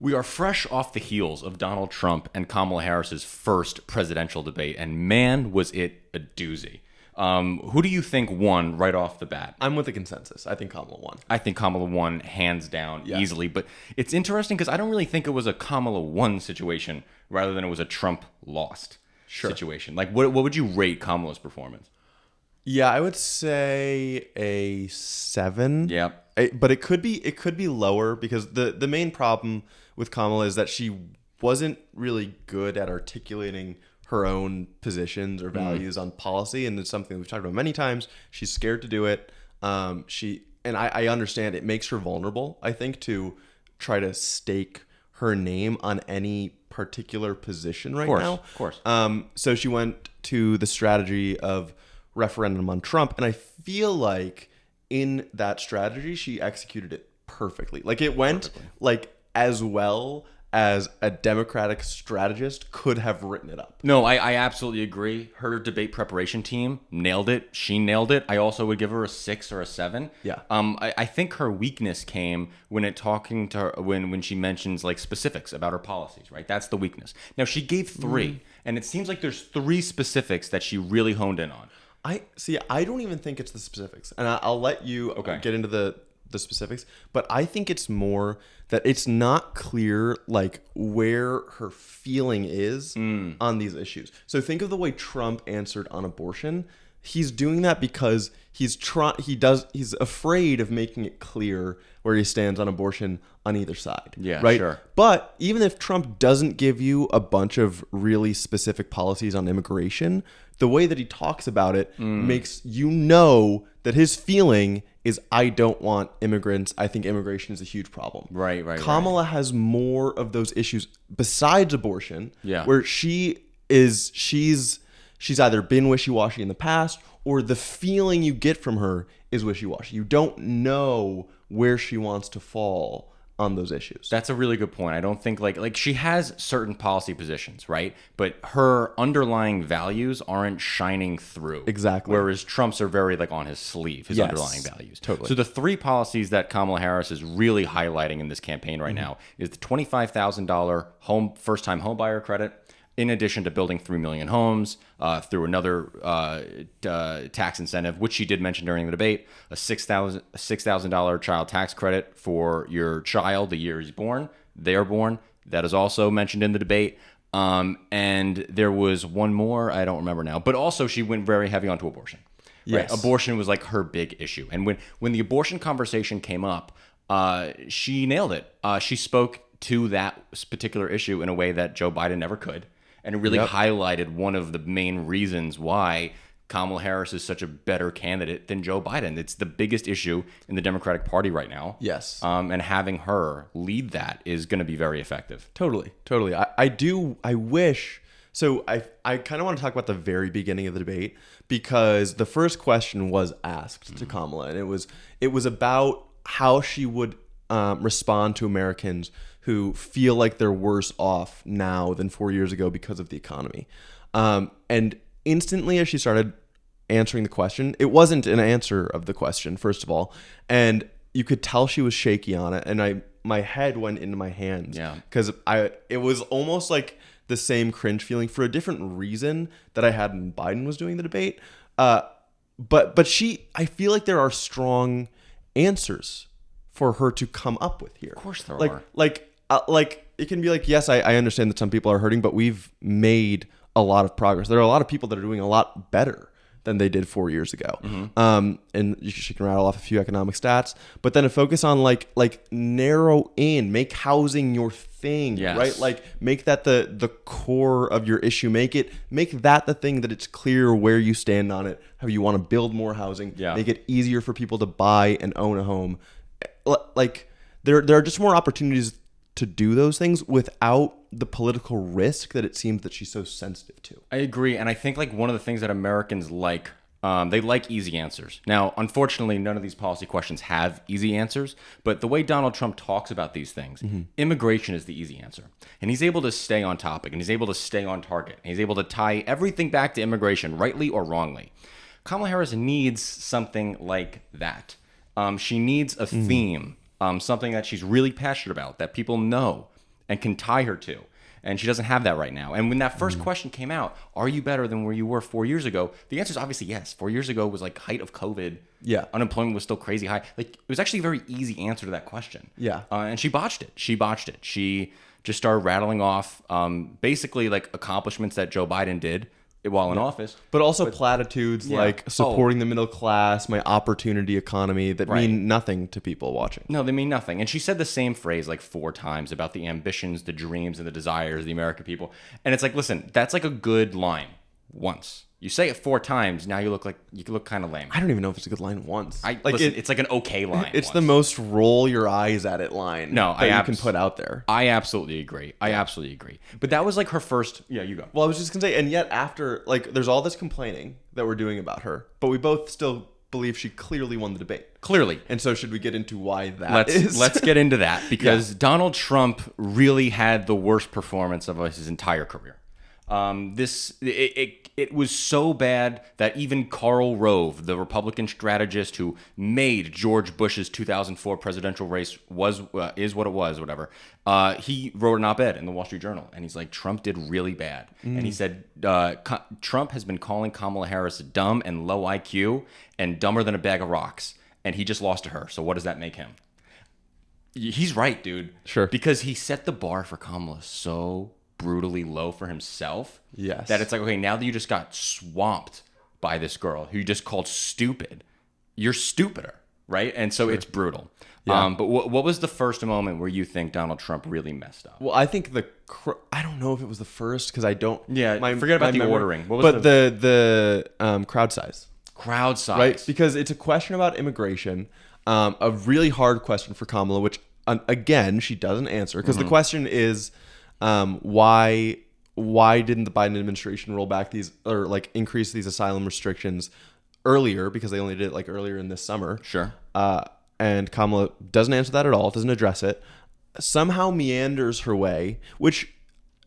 We are fresh off the heels of Donald Trump and Kamala Harris's first presidential debate, and man, was it a doozy. Who do you think won right off the bat? I'm with the consensus. I think Kamala won. I think Kamala won hands down easily, but it's interesting because I don't really think it was a Kamala won situation rather than it was a Trump lost situation. Like, what would you rate Kamala's performance? Yeah, I would say a 7. Yeah. But it could be lower because the main problem with Kamala is that she wasn't really good at articulating her own positions or values on policy, and it's something we've talked about many times. She's scared to do it. I understand it makes her vulnerable, I think, to try to stake her name on any particular position right now. Of course. So she went to the strategy of referendum on Trump, and I feel like in that strategy she executed it perfectly. Like it went like as well as a Democratic strategist could have written it up. No, I absolutely agree. Her debate preparation team nailed it. She nailed it. I also would give her a 6 or a 7. Yeah. I think her weakness came when when she mentions like specifics about her policies, right? That's the weakness. Now she gave 3, and it seems like there's 3 specifics that she really honed in on. I don't even think it's the specifics, and I'll let you get into the specifics, but I think it's more that it's not clear like where her feeling is on these issues. So think of the way Trump answered on abortion. He's doing that because he's afraid of making it clear where he stands on abortion on either side. Yeah, right. Sure. But even if Trump doesn't give you a bunch of really specific policies on immigration, the way that he talks about it makes you know that his feeling is, I don't want immigrants. I think immigration is a huge problem. Right. Kamala has more of those issues besides abortion, where she's either been wishy-washy in the past, or the feeling you get from her is wishy-washy. You don't know where she wants to fall on those issues. That's a really good point. I don't think like she has certain policy positions, right? But her underlying values aren't shining through. Exactly. Whereas Trump's are very like on his sleeve, his underlying values. Totally. So the 3 policies that Kamala Harris is really highlighting in this campaign right now is the $25,000 first-time homebuyer credit, in addition to building 3 million homes through another tax incentive, which she did mention during the debate, a $6,000 child tax credit for your child the year he's born. They're born. That is also mentioned in the debate. And there was one more, I don't remember now. But also she went very heavy onto abortion. Yes. Right? Abortion was like her big issue. And when the abortion conversation came up, she nailed it. She spoke to that particular issue in a way that Joe Biden never could. And it really highlighted one of the main reasons why Kamala Harris is such a better candidate than Joe Biden. It's the biggest issue in the Democratic Party right now. Yes. And having her lead that is going to be very effective. Totally. I wish. So I kind of want to talk about the very beginning of the debate, because the first question was asked to Kamala, and it was about how she would respond to Americans who feel like they're worse off now than 4 years ago because of the economy. And instantly as she started answering the question, it wasn't an answer of the question, first of all. And you could tell she was shaky on it. And my head went into my hands. Yeah. Because it was almost like the same cringe feeling for a different reason that I had when Biden was doing the debate. But I feel like there are strong answers for her to come up with here. Of course there are. Like it can be like, yes, I understand that some people are hurting, but we've made a lot of progress. There are a lot of people that are doing a lot better than they did 4 years ago. And she can rattle off a few economic stats, but then to focus on like narrow in, make housing your thing, right? Like make that the core of your issue. Make that the thing that it's clear where you stand on it, how you want to build more housing, make it easier for people to buy and own a home. Like there are just more opportunities to do those things without the political risk that it seems that she's so sensitive to. I agree. And I think like one of the things that Americans like, they like easy answers. Now, unfortunately, none of these policy questions have easy answers. But the way Donald Trump talks about these things, immigration is the easy answer. And he's able to stay on topic, and he's able to stay on target. And he's able to tie everything back to immigration, rightly or wrongly. Kamala Harris needs something like that. She needs a theme, something that she's really passionate about, that people know. and can tie her to. And she doesn't have that right now. And when that first question came out, are you better than where you were 4 years ago? The answer is obviously yes. 4 years ago was like height of COVID. Yeah. Unemployment was still crazy high. Like, it was actually a very easy answer to that question. Yeah. And she botched it. She just started rattling off basically like accomplishments that Joe Biden did while in office. But also platitudes like supporting the middle class, my opportunity economy that mean nothing to people watching. No, they mean nothing. And she said the same phrase like 4 times about the ambitions, the dreams, and the desires of the American people. And it's like, listen, that's like a good line once. You say it 4 times, now you look kind of lame. I don't even know if it's a good line once. It's like an okay line. It's once. the most roll your eyes at it line that you can put out there. I absolutely agree. But that was like her first. Yeah, you go. Well, I was just gonna say, and yet after, like, there's all this complaining that we're doing about her, but we both still believe she clearly won the debate. Clearly. And so should we get into why that is? Let's get into that, because Donald Trump really had the worst performance of his entire career. It was so bad that even Karl Rove, the Republican strategist who made George Bush's 2004 presidential race is what it was, whatever. He wrote an op-ed in the Wall Street Journal, and he's like, Trump did really bad. And he said, Trump has been calling Kamala Harris dumb and low IQ and dumber than a bag of rocks, and he just lost to her. So what does that make him? He's right, dude. Sure. Because he set the bar for Kamala so brutally low for himself. Yes. That it's like, okay, now that you just got swamped by this girl who you just called stupid, you're stupider, right? And so it's brutal. Yeah. But what was the first moment where you think Donald Trump really messed up? Well, I think I don't know if it was the first, because I don't. Yeah, forget about the ordering. What was but the crowd size. Crowd size. Right? Because it's a question about immigration, a really hard question for Kamala, which, again, she doesn't answer. Because the question is, why didn't the Biden administration roll back these, or like increase these asylum restrictions earlier, because they only did it like earlier in this summer. Sure. And Kamala doesn't answer that at all, doesn't address it, somehow meanders her way, which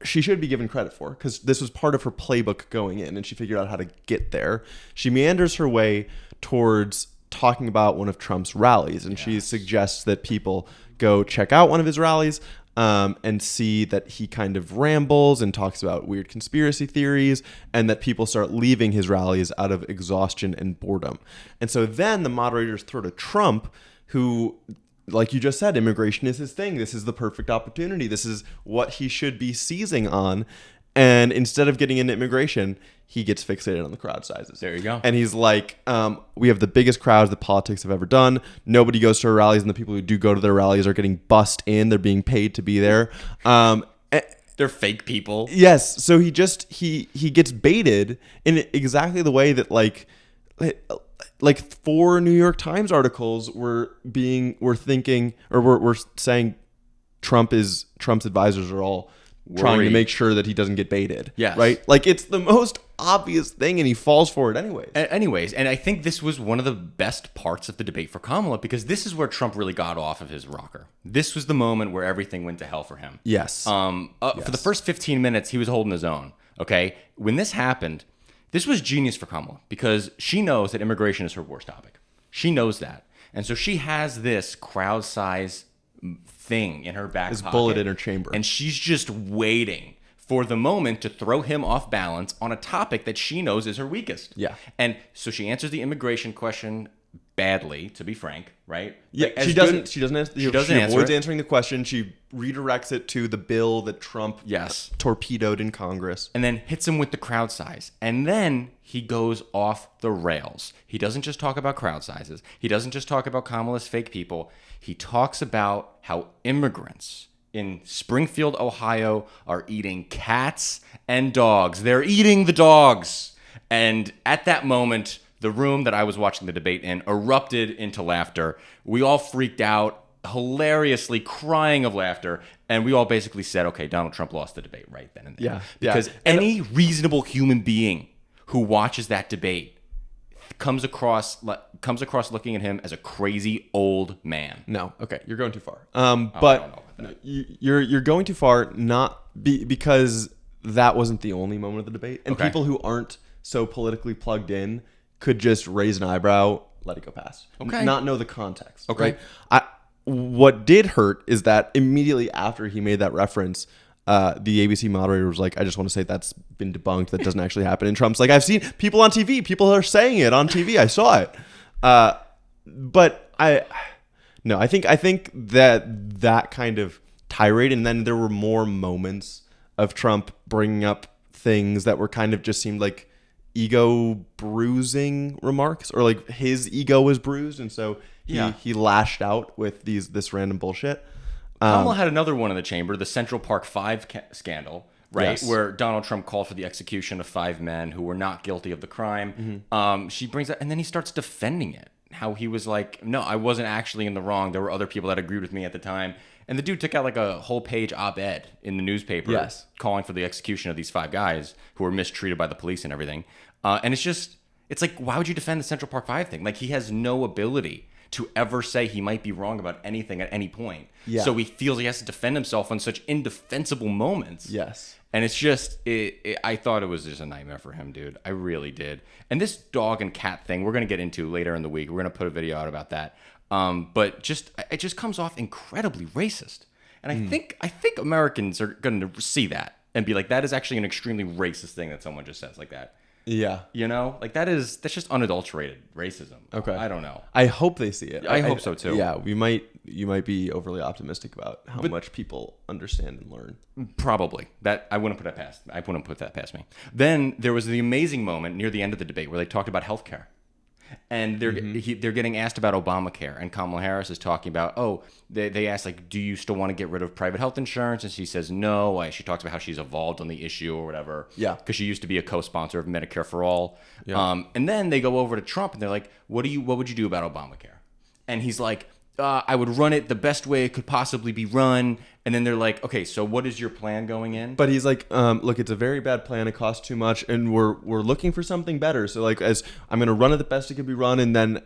she should be given credit for, because this was part of her playbook going in, and she figured out how to get there. She meanders her way towards talking about one of Trump's rallies, and she suggests that people go check out one of his rallies, and see that he kind of rambles and talks about weird conspiracy theories, and that people start leaving his rallies out of exhaustion and boredom. And so then the moderators throw to Trump, who, like you just said, immigration is his thing. This is the perfect opportunity. This is what he should be seizing on. And instead of getting into immigration, he gets fixated on the crowd sizes. There you go. And he's like, we have the biggest crowds that politics have ever done. Nobody goes to our rallies, and the people who do go to their rallies are getting bussed in. They're being paid to be there. They're fake people. Yes. So he gets baited in exactly the way that like 4 New York Times articles were saying Trump's advisors are all trying to make sure that he doesn't get baited. Yes. Right? Like, it's the most obvious thing, and he falls for it anyways. And I think this was one of the best parts of the debate for Kamala, because this is where Trump really got off of his rocker. This was the moment where everything went to hell for him. Yes. For the first 15 minutes, he was holding his own. Okay? When this happened, this was genius for Kamala, because she knows that immigration is her worst topic. She knows that. And so she has this crowd size thing in her back pocket. This bullet in her chamber. And she's just waiting for the moment to throw him off balance on a topic that she knows is her weakest. Yeah. And so she answers the immigration question badly, to be frank, right? Yeah, Like, she doesn't answer. She avoids it. answering the question. She redirects it to the bill that Trump torpedoed in Congress. And then hits him with the crowd size. And then he goes off the rails. He doesn't just talk about crowd sizes. He doesn't just talk about Kamala's fake people. He talks about how immigrants in Springfield, Ohio, are eating cats and dogs. They're eating the dogs. And at that moment, the room that I was watching the debate in erupted into laughter. We all freaked out, hilariously crying of laughter. And we all basically said, okay, Donald Trump lost the debate right then and there. Yeah. Because any reasonable human being who watches that debate comes across looking at him as a crazy old man. No, okay, you're going too far. I don't know But about that. you're going too far. Because that wasn't the only moment of the debate, and Okay. people who aren't so politically plugged in could just raise an eyebrow, let it go past. Okay. Not know the context. Okay. Right? what did hurt is that immediately after he made that reference, the ABC moderator was like, I just want to say that's been debunked. That doesn't actually happen. And Trump's like, I've seen people on TV. People are saying it on TV. I saw it. But I think that kind of tirade, and then there were more moments of Trump bringing up things that were kind of just seemed like ego bruising remarks, or like his ego was bruised, and so he lashed out with this random bullshit. Kamala had another one in the chamber, the Central Park 5 scandal, right? Yes. Where Donald Trump called for the execution of 5 men who were not guilty of the crime. She brings that, and then he starts defending it. How he was like, no, I wasn't actually in the wrong. There were other people that agreed with me at the time. And the dude took out like a whole page op-ed in the newspaper calling for the execution of these 5 guys who were mistreated by the police and everything. And it's like, why would you defend the Central Park 5 thing? Like, he has no ability to ever say he might be wrong about anything at any point. Yeah. So he feels he has to defend himself on such indefensible moments. Yes. And it's just, I thought it was just a nightmare for him, dude. I really did. And this dog and cat thing, we're going to get into later in the week. We're going to put a video out about that. But it just comes off incredibly racist. And I think Americans are going to see that and be like, that is actually an extremely racist thing that someone just says like that. Yeah. You know, like that's just unadulterated racism. Okay. I don't know. I hope they see it. I hope so too. Yeah, you might be overly optimistic about how much people understand and learn. Probably. That I wouldn't put that past me. Then there was the amazing moment near the end of the debate where they talked about healthcare. And they're getting asked about Obamacare, and Kamala Harris is talking about, they asked, like, do you still want to get rid of private health insurance? And she says no. She talks about how she's evolved on the issue or whatever. Yeah. Because she used to be a co-sponsor of Medicare for All. Yeah. And then they go over to Trump, and they're like, what would you do about Obamacare? And he's like, I would run it the best way it could possibly be run. And then they're like, okay, so what is your plan going in? But he's like, look, it's a very bad plan. It costs too much, and we're looking for something better. So like, as I'm going to run it the best it could be run, and then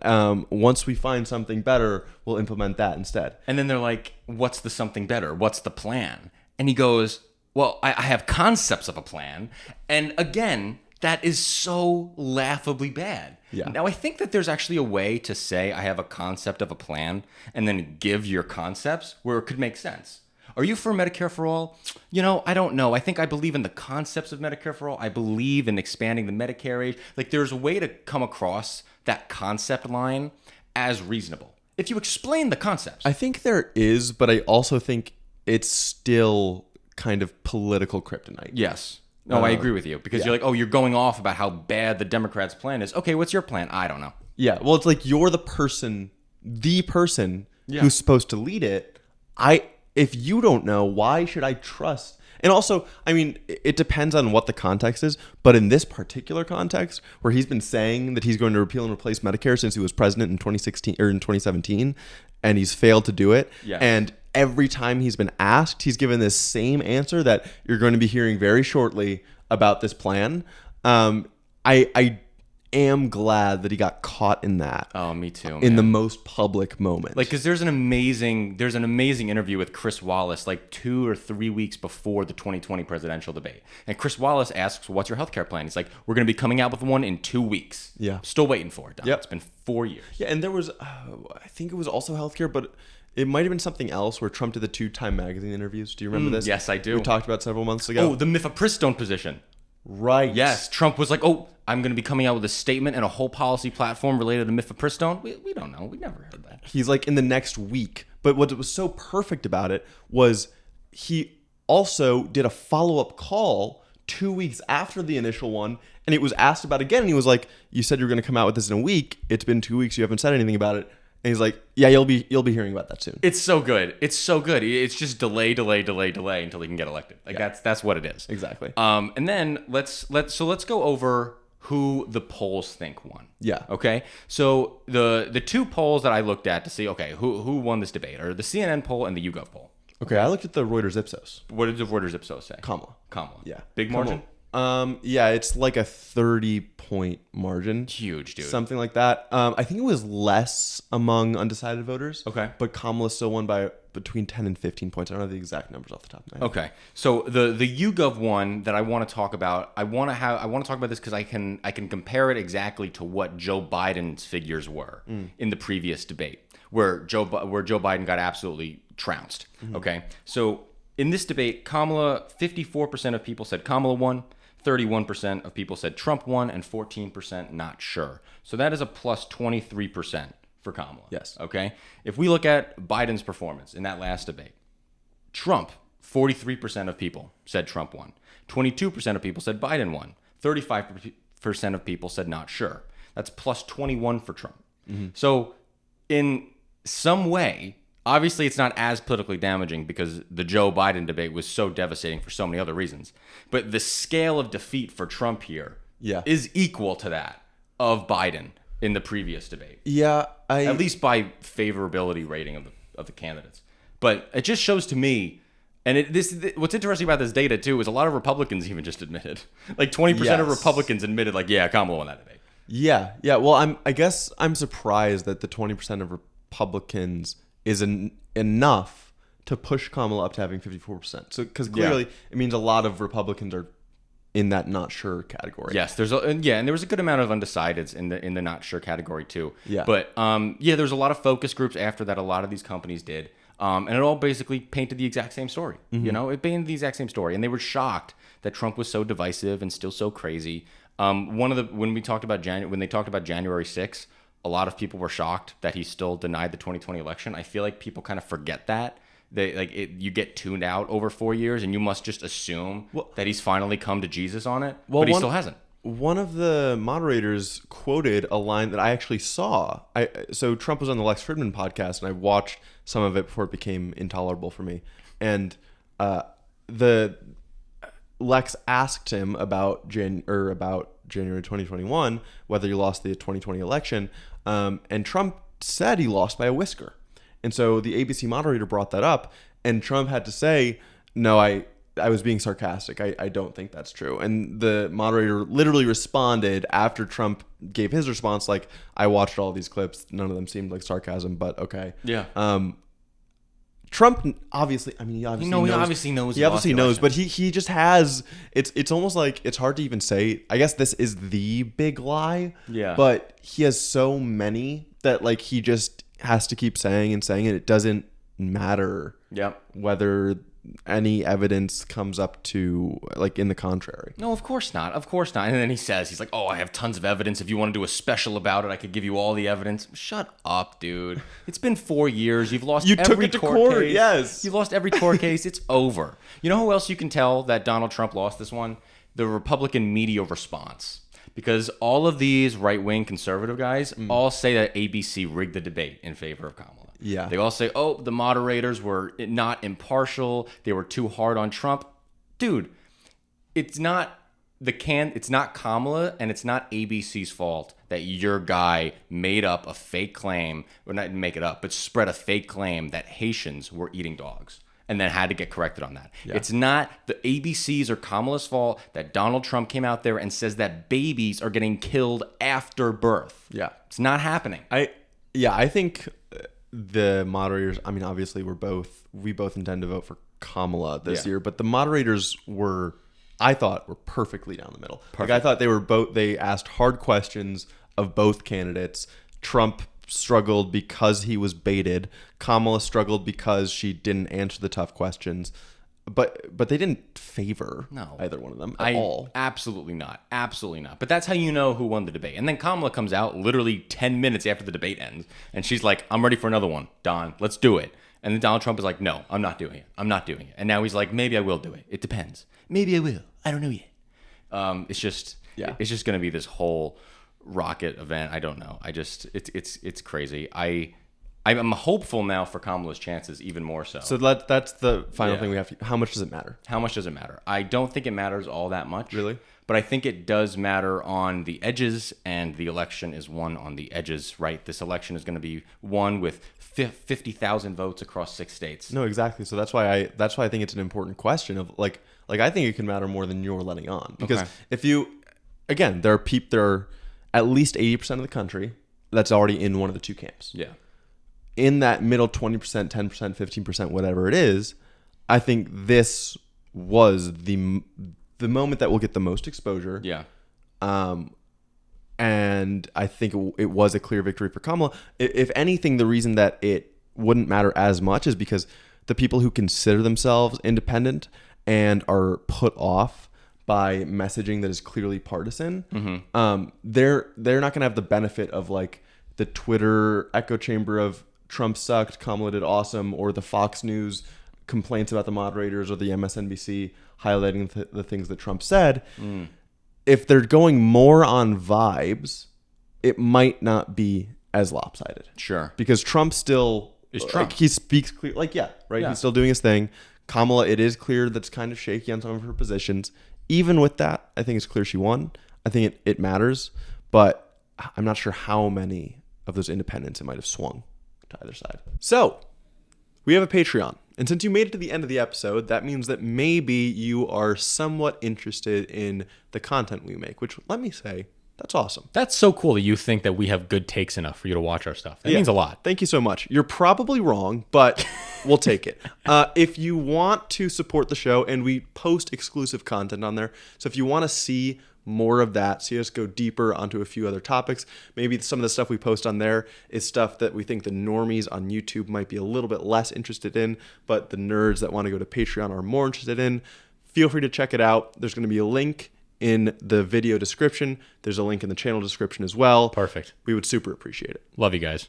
once we find something better, we'll implement that instead. And then they're like, what's the something better? What's the plan? And he goes, well, I have concepts of a plan. And again, that is so laughably bad. Yeah. Now, I think that there's actually a way to say I have a concept of a plan and then give your concepts where it could make sense. Are you for Medicare for All? You know, I don't know. I think I believe in the concepts of Medicare for All. I believe in expanding the Medicare age. Like, there's a way to come across that concept line as reasonable if you explain the concepts. I think there is, but I also think it's still kind of political kryptonite. Yes. No, I agree with you because you're like, you're going off about how bad the Democrats' plan is. Okay, what's your plan? I don't know. Yeah, well, it's like you're the person who's supposed to lead it. If you don't know, why should I trust? And also, I mean, it depends on what the context is. But in this particular context, where he's been saying that he's going to repeal and replace Medicare since he was president in 2016 or in 2017, and he's failed to do it, and every time he's been asked, he's given this same answer that you're going to be hearing very shortly about this plan. I am glad that he got caught in that. Oh, me too. Man. In the most public moment. Like, because there's an amazing interview with Chris Wallace like 2 or 3 weeks before the 2020 presidential debate, and Chris Wallace asks, "What's your healthcare plan?" He's like, "We're going to be coming out with one in 2 weeks." Yeah, still waiting for it. Don. Yep. It's been 4 years. Yeah, and there was, I think it was also healthcare, but it might have been something else where Trump did the 2 Time magazine interviews. Do you remember this? Yes, I do. We talked about several months ago. Oh, the mifepristone position. Right. Yes, Trump was like, I'm going to be coming out with a statement and a whole policy platform related to mifepristone. We don't know. We never heard that. He's like, in the next week. But what was so perfect about it was he also did a follow-up call 2 weeks after the initial one, and it was asked about again, and he was like, you said you're going to come out with this in a week. It's been 2 weeks. You haven't said anything about it. And he's like, yeah, you'll be hearing about that soon. It's so good. It's so good. It's just delay until he can get elected. Like that's what it is. Exactly. And then let's go over who the polls think won. Yeah. Okay. So the 2 polls that I looked at to see, okay, who won this debate are the CNN poll and the YouGov poll. Okay, I looked at the Reuters Ipsos. What did the Reuters Ipsos say? Kamala. Yeah. Big margin? Yeah, it's like a 30-point margin. Huge, dude. Something like that. I think it was less among undecided voters. Okay. But Kamala still won by between 10 and 15 points. I don't know the exact numbers off the top of my head. Okay. So the YouGov one that I want to talk about, I want to talk about this because I can compare it exactly to what Joe Biden's figures were in the previous debate, where Joe Biden got absolutely trounced. Okay, so in this debate, 54% of people said Kamala won, 31% of people said Trump won, and 14% not sure. So that is a plus 23% for Kamala. Yes. Okay. If we look at Biden's performance in that last debate, Trump, 43% of people said Trump won. 22% of people said Biden won. 35% of people said not sure. That's plus 21 for Trump. So in some way, obviously it's not as politically damaging because the Joe Biden debate was so devastating for so many other reasons. But the scale of defeat for Trump here is equal to that of Biden in the previous debate. Yeah, at least by favorability rating of the candidates. But it just shows to me, and what's interesting about this data too is a lot of Republicans even just admitted, like 20% of Republicans admitted, like, yeah, Kamala won that debate. Yeah. Well, I guess I'm surprised that the 20% of Republicans is enough to push Kamala up to having 54%. So because clearly it means a lot of Republicans are in that not sure category. Yes, and there was a good amount of undecideds in the not sure category too. Yeah. But there's a lot of focus groups after that. A lot of these companies did, and it all basically painted the exact same story. It painted the exact same story, and they were shocked that Trump was so divisive and still so crazy. When they talked about January 6th, a lot of people were shocked that he still denied the 2020 election. I feel like people kind of forget that. You get tuned out over 4 years, and you must just assume that he's finally come to Jesus on it, but he still hasn't. One of the moderators quoted a line that I actually saw. So Trump was on the Lex Fridman podcast, and I watched some of it before it became intolerable for me. And the Lex asked him about January 2021, whether he lost the 2020 election, and Trump said he lost by a whisker. And so the ABC moderator brought that up, and Trump had to say, no, I was being sarcastic. I don't think that's true. And the moderator literally responded after Trump gave his response, like, I watched all these clips. None of them seemed like sarcasm, but okay. Yeah. Trump obviously knows, but he just has, it's almost like it's hard to even say, I guess this is the big lie. Yeah. But he has so many that like he just has to keep saying and saying it. It doesn't matter whether any evidence comes up to like in the contrary. No, of course not. And then he's like, oh, I have tons of evidence. If you want to do a special about it, I could give you all the evidence. Shut up, dude. It's been 4 years. You've lost every court case. Yes. You've lost every court case. It's over. You know who else you can tell that Donald Trump lost this one? The Republican media response. Because all of these right-wing conservative guys all say that ABC rigged the debate in favor of Kamala. Yeah. They all say, oh, the moderators were not impartial. They were too hard on Trump. Dude, it's not Kamala, and it's not ABC's fault that your guy made up a fake claim, or not make it up, but spread a fake claim that Haitians were eating dogs, and then had to get corrected on that. Yeah. It's not the ABC's or Kamala's fault that Donald Trump came out there and says that babies are getting killed after birth. Yeah. It's not happening. I think the moderators, I mean, obviously we both intend to vote for Kamala this year, but the moderators I thought were perfectly down the middle. Perfect. Like I thought they asked hard questions of both candidates. Trump struggled because he was baited. Kamala struggled because she didn't answer the tough questions. But they didn't favor either one of them at all. Absolutely not. But that's how you know who won the debate. And then Kamala comes out literally 10 minutes after the debate ends, and she's like, I'm ready for another one. Don, let's do it. And then Donald Trump is like, no, I'm not doing it. And now he's like, maybe I will do it. It depends. Maybe I will. I don't know yet. It's just going to be this whole rocket event. I don't know. It's crazy. I'm hopeful now for Kamala's chances even more so. So that's the final thing we have to... How much does it matter? How much does it matter? I don't think it matters all that much. Really? But I think it does matter on the edges, and the election is won on the edges, right? This election is going to be won with 50,000 votes across 6 states. No, exactly. So that's why I think it's an important question of like I think it can matter more than you're letting on. Because if you... Again, there are at least 80% of the country that's already in one of the two camps. Yeah. In that middle 20%, 10%, 15%, whatever it is, I think this was the moment that will get the most exposure. Yeah. And I think it was a clear victory for Kamala. If anything, the reason that it wouldn't matter as much is because the people who consider themselves independent and are put off by messaging that is clearly partisan, they're not going to have the benefit of like the Twitter echo chamber of Trump sucked, Kamala did awesome, or the Fox News complaints about the moderators, or the MSNBC highlighting the things that Trump said. If they're going more on vibes, it might not be as lopsided. Sure. Because Trump still is Trump. He speaks clear. Like, yeah, right? Yeah. He's still doing his thing. Kamala, it is clear that's kind of shaky on some of her positions. Even with that, I think it's clear she won. I think it matters. But I'm not sure how many of those independents it might have swung to either side. So, we have a Patreon. And since you made it to the end of the episode, that means that maybe you are somewhat interested in the content we make, which, let me say, that's awesome. That's so cool that you think that we have good takes enough for you to watch our stuff. That means a lot. Thank you so much. You're probably wrong, but we'll take it. If you want to support the show, and we post exclusive content on there, so if you want to see more of that, see us go deeper onto a few other topics, maybe some of the stuff we post on there is stuff that we think the normies on YouTube might be a little bit less interested in, but the nerds that want to go to Patreon are more interested in. Feel free to check it out. There's going to be a link in the video description. There's a link in the channel description as well. Perfect. We would super appreciate it. Love you guys.